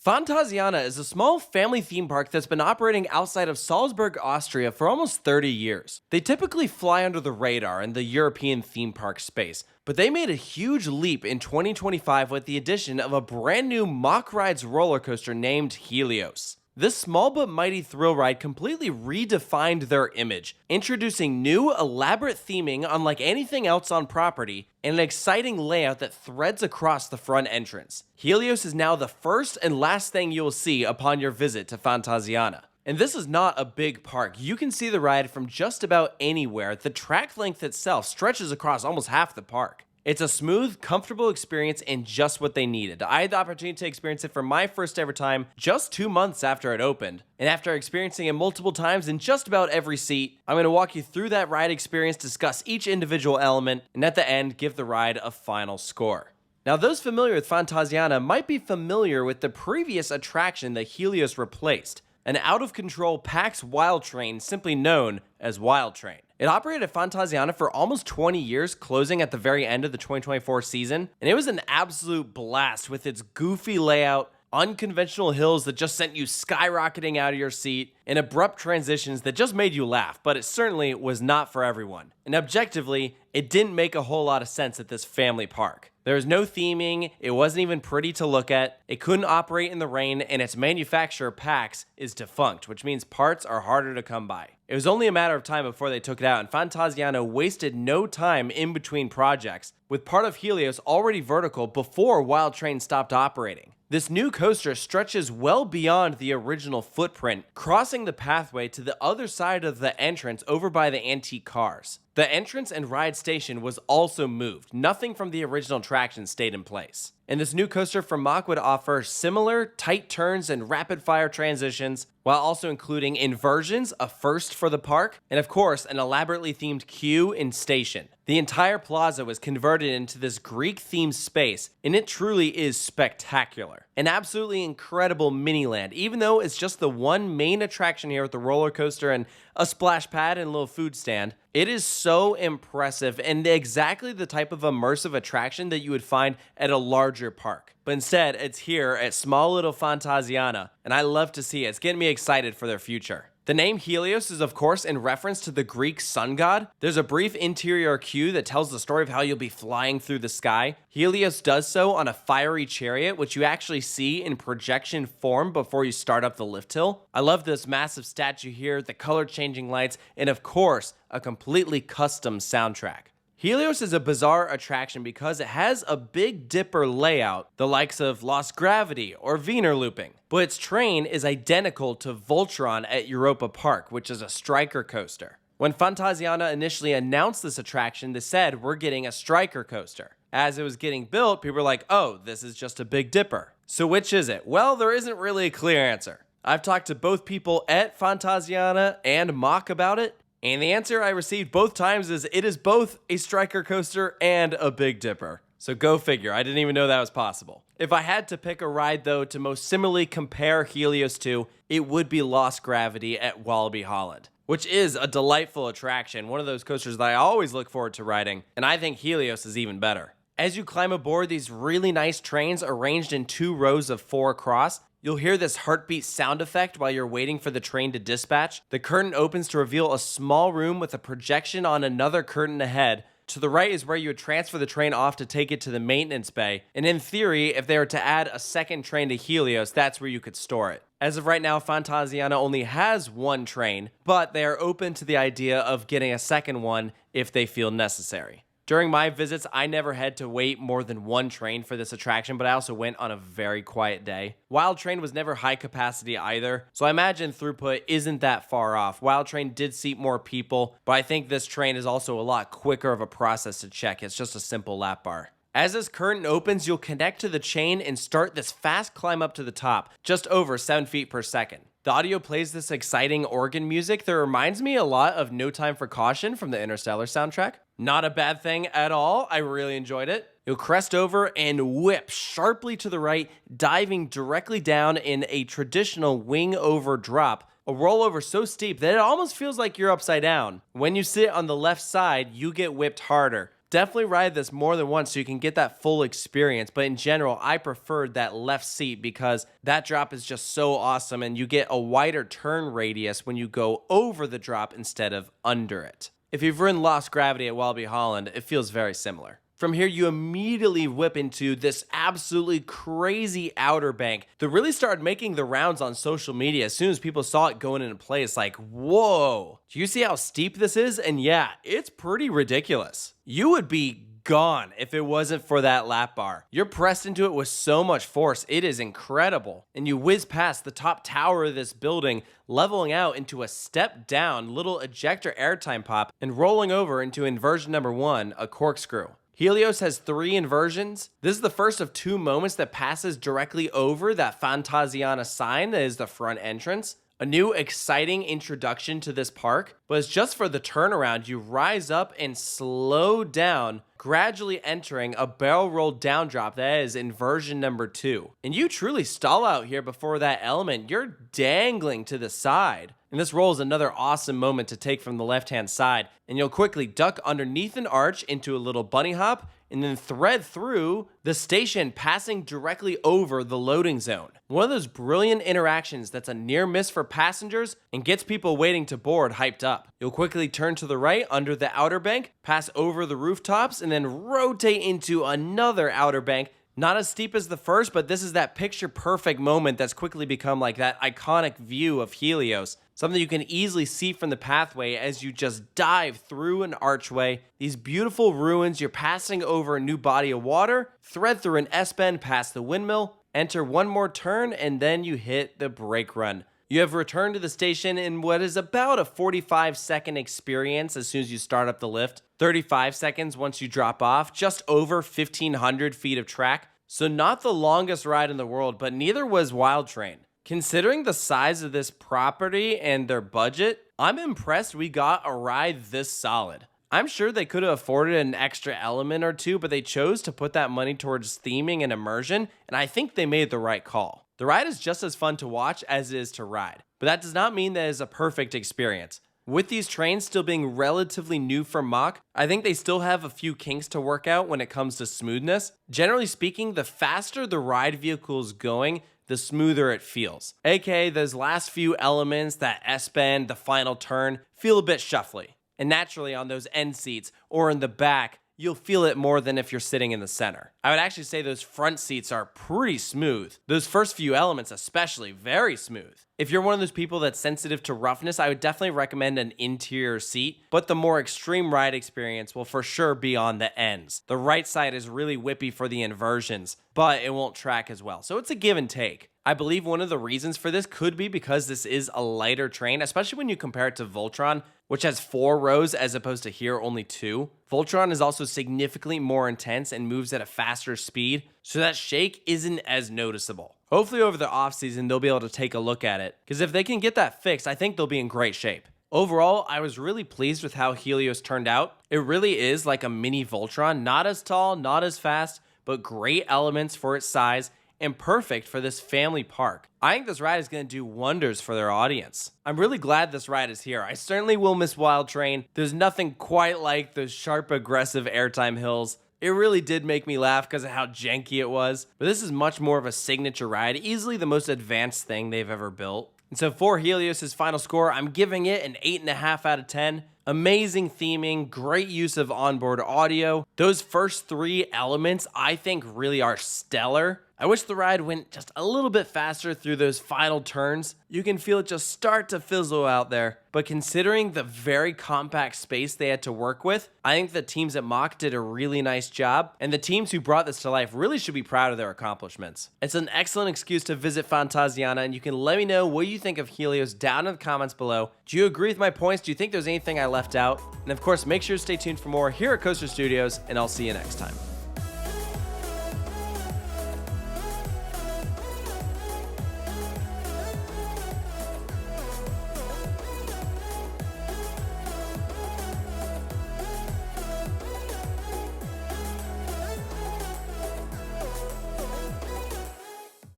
Fantasiana is a small family theme park that's been operating outside of Salzburg, Austria for almost 30 years. They typically fly under the radar in the European theme park space, but they made a huge leap in 2025 with the addition of a brand new Mack Rides roller coaster named Helios. This small but mighty thrill ride completely redefined their image, introducing new, elaborate theming unlike anything else on property, and an exciting layout that threads across the front entrance. Helios is now the first and last thing you will see upon your visit to Fantasiana. And this is not a big park. You can see the ride from just about anywhere. The track length itself stretches across almost half the park. It's a smooth, comfortable experience and just what they needed. I had the opportunity to experience it for my first ever time just 2 months after it opened. And after experiencing it multiple times in just about every seat, I'm going to walk you through that ride experience, discuss each individual element, and at the end, give the ride a final score. Now, those familiar with Fantasiana might be familiar with the previous attraction that Helios replaced, an out-of-control Pax Wild Train simply known as Wild Train. It operated at Fantasiana for almost 20 years, closing at the very end of the 2024 season, and it was an absolute blast with its goofy layout, unconventional hills that just sent you skyrocketing out of your seat, and abrupt transitions that just made you laugh, but it certainly was not for everyone. And objectively, it didn't make a whole lot of sense at this family park. There was no theming, it wasn't even pretty to look at, it couldn't operate in the rain, and its manufacturer, Pax, is defunct, which means parts are harder to come by. It was only a matter of time before they took it out, and Fantasiana wasted no time in between projects, with part of Helios already vertical before Wild Train stopped operating. This new coaster stretches well beyond the original footprint, crossing the pathway to the other side of the entrance over by the antique cars. The entrance and ride station was also moved. Nothing from the original attraction stayed in place. And this new coaster from Mack would offer similar tight turns and rapid-fire transitions, while also including inversions, a first for the park, and of course, an elaborately themed queue and station. The entire plaza was converted into this Greek-themed space, and it truly is spectacular. An absolutely incredible mini-land, even though it's just the one main attraction here with the roller coaster and a splash pad and a little food stand. It is so impressive and exactly the type of immersive attraction that you would find at a larger park. But instead, it's here at small little Fantasiana, and I love to see it. It's getting me excited for their future. The name Helios is of course in reference to the Greek sun god. There's a brief interior cue that tells the story of how you'll be flying through the sky. Helios does so on a fiery chariot, which you actually see in projection form before you start up the lift hill. I love this massive statue here, the color changing lights, and of course, a completely custom soundtrack. Helios is a bizarre attraction because it has a Big Dipper layout, the likes of Lost Gravity or Wiener Looping. But its train is identical to Voltron at Europa Park, which is a Stryker coaster. When Fantasiana initially announced this attraction, they said, we're getting a Stryker coaster. As it was getting built, people were like, oh, this is just a Big Dipper. So which is it? Well, there isn't really a clear answer. I've talked to both people at Fantasiana and Mack about it, and the answer I received both times is it is both a Stryker coaster and a Big Dipper. So go figure, I didn't even know that was possible. If I had to pick a ride though to most similarly compare Helios to, it would be Lost Gravity at Walibi Holland, which is a delightful attraction, one of those coasters that I always look forward to riding, and I think Helios is even better. As you climb aboard these really nice trains arranged in 2 rows of 4 across, you'll hear this heartbeat sound effect while you're waiting for the train to dispatch. The curtain opens to reveal a small room with a projection on another curtain ahead. To the right is where you would transfer the train off to take it to the maintenance bay. And in theory, if they were to add a second train to Helios, that's where you could store it. As of right now, Fantasiana only has 1 train, but they are open to the idea of getting a second one if they feel necessary. During my visits, I never had to wait more than 1 train for this attraction, but I also went on a very quiet day. Wild Train was never high capacity either, so I imagine throughput isn't that far off. Wild Train did seat more people, but I think this train is also a lot quicker of a process to check. It's just a simple lap bar. As this curtain opens, you'll connect to the chain and start this fast climb up to the top, just over 7 feet per second. The audio plays this exciting organ music that reminds me a lot of No Time for Caution from the Interstellar soundtrack. Not a bad thing at all, I really enjoyed it. You'll crest over and whip sharply to the right, diving directly down in a traditional wing over drop, a rollover so steep that it almost feels like you're upside down. When you sit on the left side, you get whipped harder. Definitely ride this more than once so you can get that full experience, but in general, I preferred that left seat because that drop is just so awesome and you get a wider turn radius when you go over the drop instead of under it. If you've ridden Lost Gravity at Walibi Holland, it feels very similar. From here, you immediately whip into this absolutely crazy outer bank that really started making the rounds on social media. As soon as people saw it going into place, like, whoa, do you see how steep this is? And yeah, it's pretty ridiculous. You would be gone if it wasn't for that lap bar. You're pressed into it with so much force. It is incredible. And you whiz past the top tower of this building, leveling out into a step down little ejector airtime pop and rolling over into inversion number 1, a corkscrew. Helios has 3 inversions. This is the first of 2 moments that passes directly over that Fantasiana sign that is the front entrance. A new exciting introduction to this park, but it's just for the turnaround. You rise up and slow down, gradually entering a barrel roll down drop that is inversion number 2. And you truly stall out here before that element. You're dangling to the side. And this roll is another awesome moment to take from the left-hand side. And you'll quickly duck underneath an arch into a little bunny hop and then thread through the station, passing directly over the loading zone. One of those brilliant interactions that's a near miss for passengers and gets people waiting to board hyped up. You'll quickly turn to the right under the outer bank, pass over the rooftops, and then rotate into another outer bank. Not as steep as the first, but this is that picture-perfect moment that's quickly become like that iconic view of Helios. Something you can easily see from the pathway as you just dive through an archway. These beautiful ruins, you're passing over a new body of water, thread through an S-bend past the windmill, enter one more turn, and then you hit the brake run. You have returned to the station in what is about a 45-second experience as soon as you start up the lift. 35 seconds once you drop off, just over 1,500 feet of track. So not the longest ride in the world, but neither was Wild Train. Considering the size of this property and their budget, I'm impressed we got a ride this solid. I'm sure they could have afforded an extra element or 2, but they chose to put that money towards theming and immersion, and I think they made the right call. The ride is just as fun to watch as it is to ride, but that does not mean that it is a perfect experience. With these trains still being relatively new for Mack, I think they still have a few kinks to work out when it comes to smoothness. Generally speaking, the faster the ride vehicle is going, the smoother it feels. AKA those last few elements, that S-bend, the final turn, feel a bit shuffly. And naturally on those end seats or in the back, you'll feel it more than if you're sitting in the center. I would actually say those front seats are pretty smooth. Those first few elements especially, very smooth. If you're one of those people that's sensitive to roughness, I would definitely recommend an interior seat, but the more extreme ride experience will for sure be on the ends. The right side is really whippy for the inversions, but it won't track as well. So it's a give and take. I believe one of the reasons for this could be because this is a lighter train, especially when you compare it to Voltron, which has 4 rows as opposed to here only 2. Voltron is also significantly more intense and moves at a faster speed, so that shake isn't as noticeable. Hopefully over the off season, they'll be able to take a look at it, because if they can get that fixed, I think they'll be in great shape. Overall, I was really pleased with how Helios turned out. It really is like a mini Voltron, not as tall, not as fast, but great elements for its size and perfect for this family park. I think this ride is going to do wonders for their audience. I'm really glad this ride is here. I certainly will miss Wild Train. There's nothing quite like those sharp, aggressive airtime hills. It really did make me laugh because of how janky it was, but this is much more of a signature ride, easily the most advanced thing they've ever built. And so for Helios' final score, I'm giving it an 8.5 out of 10. Amazing theming, great use of onboard audio. Those first 3 elements I think really are stellar. I wish the ride went just a little bit faster through those final turns. You can feel it just start to fizzle out there. But considering the very compact space they had to work with, I think the teams at Mack did a really nice job, and the teams who brought this to life really should be proud of their accomplishments. It's an excellent excuse to visit Fantasiana, and you can let me know what you think of Helios down in the comments below. Do you agree with my points? Do you think there's anything I left out? And of course, make sure to stay tuned for more here at Coaster Studios, and I'll see you next time.